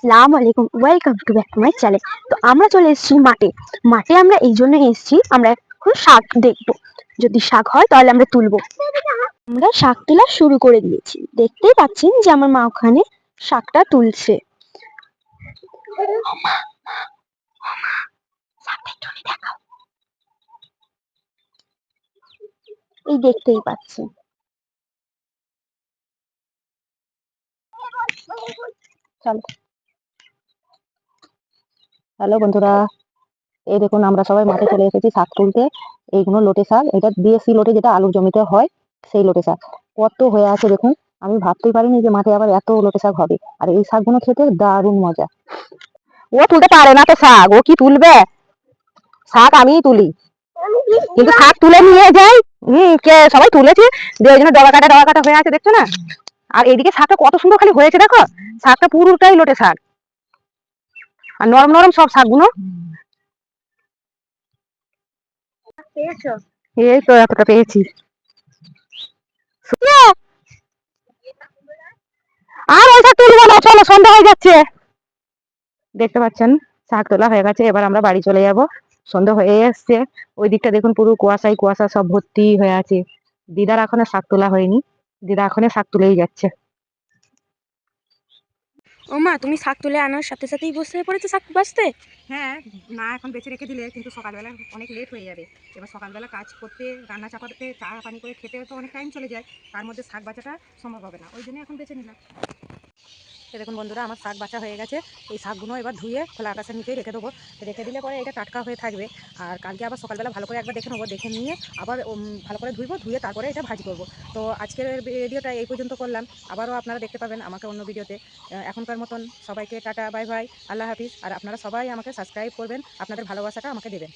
আসসালামু আলাইকুম, welcome to back to my channel. তো আমরা চলে এসেছি মাঠে। মাঠে আমরা এই জন্য এসেছি, আমরা এখন শাক দেখবো। যদি শাক হয় তাহলে আমরা তুলবো। আমরা শাক তোলা শুরু করে দিয়েছি, দেখতেই পাচ্ছেন যে আমার মা ওখানে শাকটা তুলছে। এই দেখতেই পাচ্ছেন। চলো। হ্যালো বন্ধুরা, এই দেখুন আমরা সবাই মাঠে চলে এসেছি শাক তুলতে। এইগুলো লোটে শাক, এটা দেশি লোটে, যেটা আলুর জমিতে হয় সেই লোটে শাক। কত হয়ে আছে দেখুন, আমি ভাবতেই পারিনি যে মাঠে আবার এত লোটে শাক হবে। আর এই শাকগুলো খেতে দারুণ মজা। ও তুলতে পারে না তো শাক, ও কি তুলবে? শাক আমিই তুলি, কিন্তু শাক তুলে নিয়ে যাই। কে সবাই তুলেছে, দিয়ে ওই জন্য ডগা কাটা হয়ে আছে, দেখছো না? আর এদিকে শাকটা কত সুন্দর খালি হয়েছে দেখো, শাকটা পুরোটাই লোটে শাক, আর নরম নরম সব শাকগুলো। পেয়েছো? এই তো এতটা পেয়েছি। আর ওই শাক তুলবো না, চলো সন্ধ্যা হয়ে যাচ্ছে। দেখতে পাচ্ছেন শাক তোলা হয়ে গেছে, এবার আমরা বাড়ি চলে যাব। সন্ধ্যা হয়ে এসছে। ওই দিকটা দেখুন পুরো কুয়াশায় কুয়াশা সব ভর্তি হয়ে আছে। দিদার এখনো শাক তোলা হয়নি, দিদা এখনো শাক তুলেই যাচ্ছে। ও মা, তুমি শাক তুলে আনার সাথে সাথেই বসে পড়েছো শাক বাছতে? হ্যাঁ, না এখন বেছে রেখে দিলে কিন্তু সকালবেলা অনেক লেট হয়ে যাবে। এবার সকালবেলা কাজ করতে, রান্না চাপাতে, চা পানি করে খেতে তো অনেক টাইম চলে যায়, তার মধ্যে শাক বাছাটা সম্ভব হবে না, ওই জন্য এখন বেছে নিলাম। দেখুন বন্ধুরা, আমার শাক বাছা হয়ে গেছে। এই শাকগুলো এবার ধুয়ে খোলা আকাশের নিচেই রেখে দেবো। রেখে দিলে পরে এটা টাটকা হয়ে থাকবে। আর কালকে আবার সকালবেলা ভালো করে একবার দেখে নেবো, দেখে নিয়ে আবার ভালো করে ধুইবো, ধুয়ে তারপরে এটা ভাজি করবো। তো আজকের ভিডিওটা এই পর্যন্ত করলাম, আবারও আপনারা দেখতে পাবেন আমাকে অন্য ভিডিওতে। এখনকার মতন সবাইকে টাটা, বাই বাই, আল্লাহ হাফিজ। আর আপনারা সবাই আমাকে সাবস্ক্রাইব করবেন, আপনাদের ভালোবাসাটা আমাকে দেবেন।